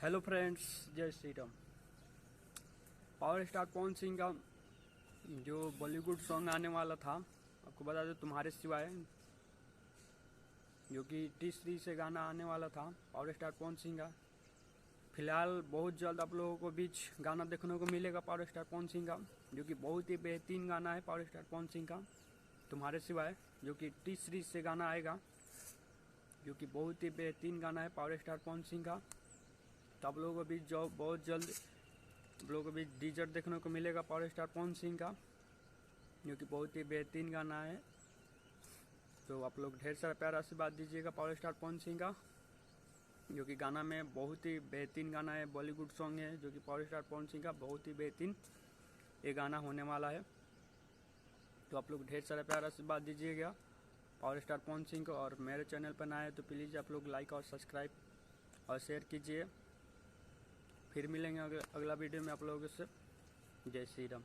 Hello friends, जय Shri Ram. Power star Pawan Singh का जो बॉलीवुड सॉन्ग आने वाला था, आपको बता दो तुम्हारे सिवाय, जो कि टी3 से गाना आने वाला था पावर स्टार पवन सिंह का। फिलहाल बहुत जल्द आप लोगों को बीच गाना देखने को मिलेगा पावर स्टार पवन सिंह का, जो कि बहुत ही बेहतरीन गाना है पावर स्टार पवन सिंह का तुम्हारे सिवाय, जो कि टी3 से गाना आएगा, जो कि बहुत ही बेहतरीन गाना है पावर स्टार पवन सिंह का। तो आप लोगों को भी जो बहुत जल्द आप लोगों को भी डीजर देखने को मिलेगा पावर स्टार पवन सिंह का, जो कि बहुत ही बेहतरीन गाना है। तो आप लोग ढेर सारा प्यार आशीर्वाद दीजिएगा पावर स्टार पवन सिंह का, जो कि गाना में बहुत ही बेहतरीन गाना है, बॉलीवुड सॉन्ग है, जो कि पावर स्टार पवन सिंह का बहुत ही बेहतरीन ये गाना होने वाला है। तो आप लोग ढेर सारा प्यार आशीर्वाद दीजिएगा पावर स्टार पवन सिंह को, और मेरे चैनल पर नए हैं तो प्लीज़ आप लोग लाइक और सब्सक्राइब और शेयर कीजिए। फिर मिलेंगे अगला वीडियो में आप लोगों से। जय श्री राम।